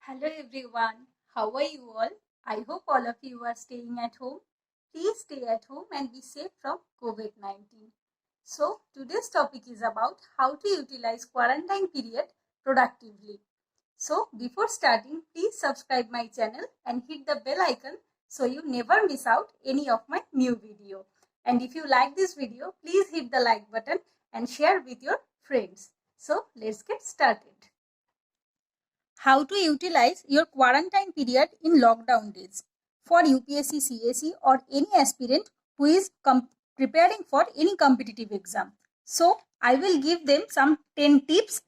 Hello everyone, how are you all? I hope all of you are staying at home. Please stay at home and be safe from COVID-19. So, today's topic is about how to utilize quarantine period productively. So, before starting, please subscribe my channel and hit the bell icon so you never miss out any of my new video. And if you like this video, please hit the like button and share with your friends. So, let's get started. How to utilize your quarantine period in lockdown days for UPSC, CSE or any aspirant who is preparing for any competitive exam. So I will give them some 10 tips.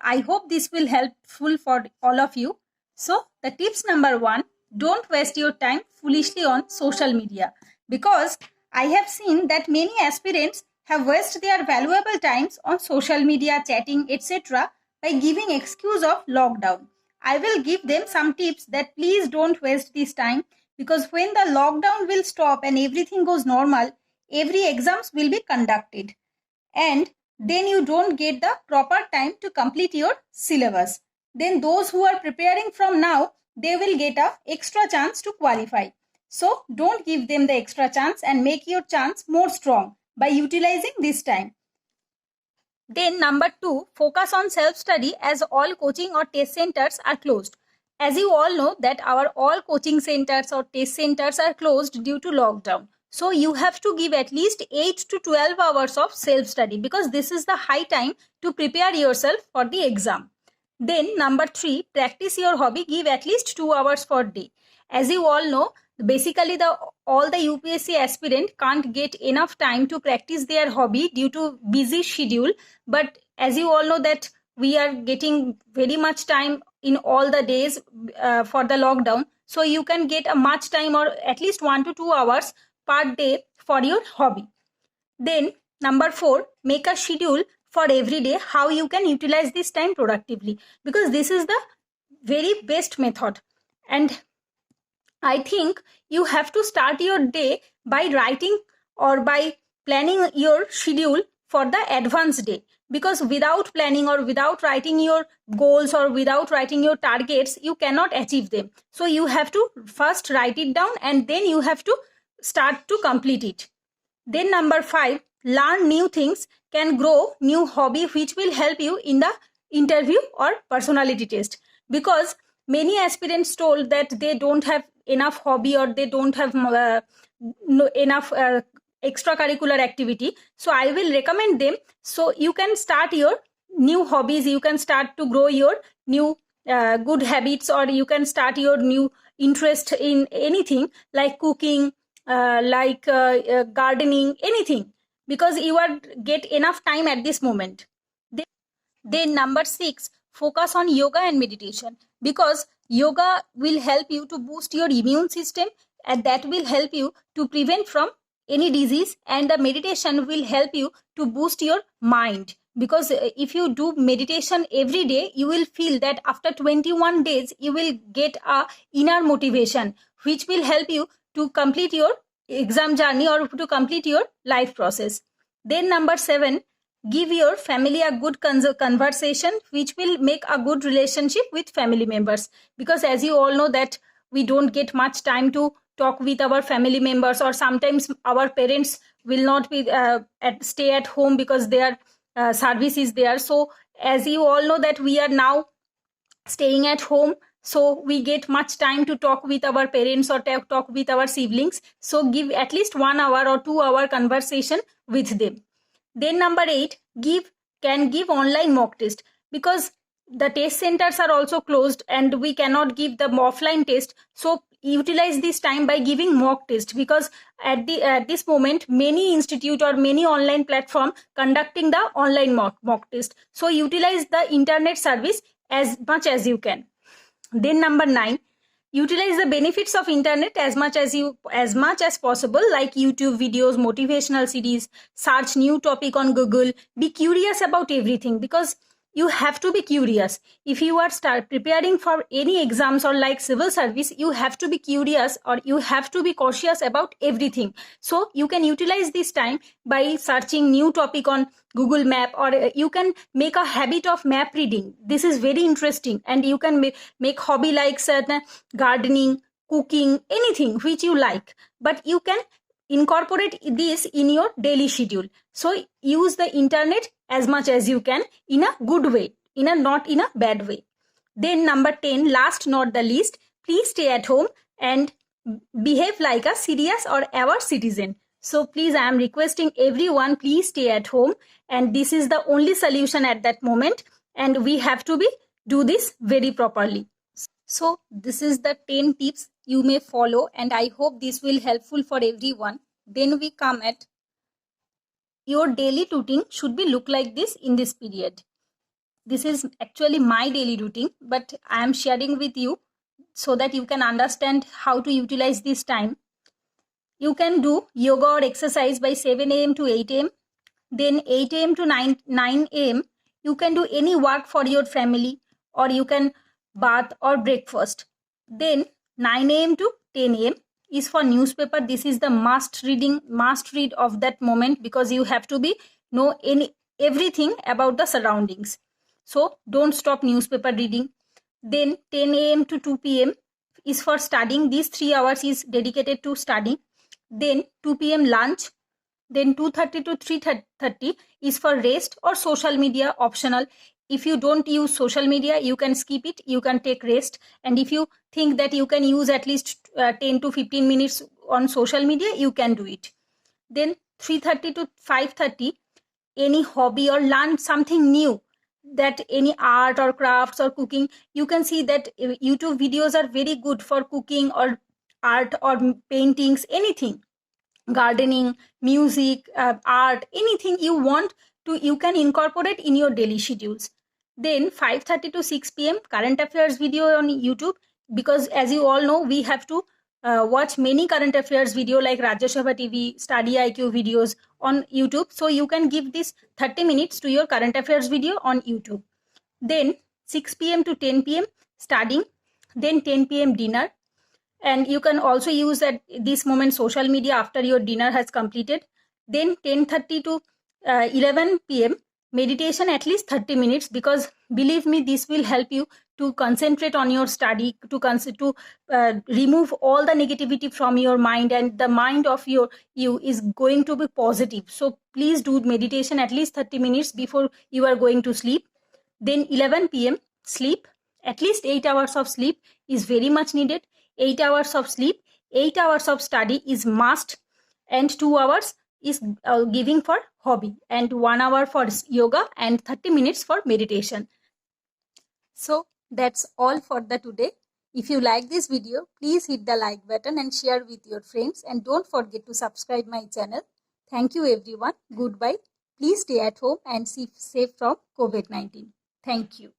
I hope this will helpful for all of you. So the tips number 1, don't waste your time foolishly on social media, because I have seen that many aspirants have wasted their valuable times on social media, chatting, etc. by giving excuse of lockdown. I will give them some tips that please don't waste this time, because when the lockdown will stop and everything goes normal, every exams will be conducted and then you don't get the proper time to complete your syllabus. Then those who are preparing from now, they will get a extra chance to qualify. So don't give them the extra chance and make your chance more strong by utilizing this time. Then number 2, focus on self-study as all coaching or test centers are closed. As you all know that our all coaching centers or test centers are closed due to lockdown. So you have to give at least 8 to 12 hours of self-study, because this is the high time to prepare yourself for the exam. Then number 3, practice your hobby, give at least 2 hours per day. As you all know, basically all the UPSC aspirant can't get enough time to practice their hobby due to busy schedule. But as you all know that we are getting very much time in all the days for the lockdown. So you can get a much time or at least 1 to 2 hours per day for your hobby. Then number 4, make a schedule for every day how you can utilize this time productively, because this is the very best method. And I think you have to start your day by writing or by planning your schedule for the advanced day, because without planning or without writing your goals or without writing your targets, you cannot achieve them. So you have to first write it down and then you have to start to complete it. Then number 5, learn new things, can grow new hobby which will help you in the interview or personality test, because many aspirants told that they don't have enough hobby or they don't have enough extracurricular activity. So I will recommend them. So you can start your new hobbies, you can start to grow your new good habits, or you can start your new interest in anything like cooking, gardening, anything, because you are get enough time at this moment. Then number 6, focus on yoga and meditation, because yoga will help you to boost your immune system and that will help you to prevent from any disease, and the meditation will help you to boost your mind, because if you do meditation every day, you will feel that after 21 days you will get a inner motivation which will help you to complete your exam journey or to complete your life process. Then number 7, give your family a good conversation which will make a good relationship with family members, because as you all know that we don't get much time to talk with our family members, or sometimes our parents will not be stay at home because their service is there. So as you all know that we are now staying at home, so we get much time to talk with our parents or talk with our siblings. So give at least 1 hour or 2 hour conversation with them. Then number 8, can give online mock test, because the test centers are also closed and we cannot give the offline test. So utilize this time by giving mock test, because at this moment many institute or many online platform conducting the online mock test. So utilize the internet service as much as you can. Then number 9, utilize the benefits of internet as much as possible, like YouTube videos, motivational CDs, search new topic on Google, be curious about everything, because you have to be curious. If you are preparing for any exams or like civil service, you have to be curious or you have to be cautious about everything. So you can utilize this time by searching new topic on Google Map, or you can make a habit of map reading. This is very interesting, and you can make hobby like certain gardening, cooking, anything which you like, but you can incorporate this in your daily schedule. So use the internet as much as you can in a good way, not in a bad way. Then number 10, last not the least, please stay at home and behave like a serious or aware citizen. So please, I am requesting everyone, please stay at home, and this is the only solution at that moment, and we have to do this very properly. So this is the 10 tips you may follow, and I hope this will helpful for everyone. Then we come at your daily routine should be look like this in this period. This is actually my daily routine, but I am sharing with you so that you can understand how to utilize this time. You can do yoga or exercise by 7 a.m. to 8 a.m. Then 8 a.m. to 9 a.m. you can do any work for your family, or you can bath or breakfast. Then 9 a.m. to 10 a.m. is for newspaper. This is the must read of that moment, because you have to know everything about the surroundings. So don't stop newspaper reading. Then 10 a.m. to 2 p.m. is for studying. These 3 hours is dedicated to studying. Then 2 p.m. lunch. Then 2:30 to 3:30 is for rest or social media, optional. If you don't use social media, you can skip it, you can take rest. And if you think that you can use at least 10 to 15 minutes on social media, you can do it. Then 3:30 to 5:30, any hobby or learn something new, that any art or crafts or cooking. You can see that YouTube videos are very good for cooking or art or paintings, anything. Gardening, music, art, anything you want to, you can incorporate in your daily schedules. Then 5:30 to 6 p.m. current affairs video on YouTube, because as you all know, we have to watch many current affairs video like Rajya Sabha TV, Study IQ videos on YouTube. So you can give this 30 minutes to your current affairs video on YouTube. Then 6 p.m. to 10 p.m. studying. Then 10 p.m. dinner. And you can also use at this moment social media after your dinner has completed. Then 10:30 to 11 p.m. meditation, at least 30 minutes, because believe me, this will help you to concentrate on your study, to remove all the negativity from your mind, and the mind of you is going to be positive. So please do meditation at least 30 minutes before you are going to sleep. Then 11 p.m. sleep. At least 8 hours of sleep is very much needed. 8 hours of sleep, 8 hours of study is must, and 2 hours is giving for hobby, and 1 hour for yoga, and 30 minutes for meditation. So that's all for the today. If you like this video, please hit the like button and share with your friends, and don't forget to subscribe my channel. Thank you everyone. Goodbye. Please stay at home and stay safe from COVID-19. Thank you.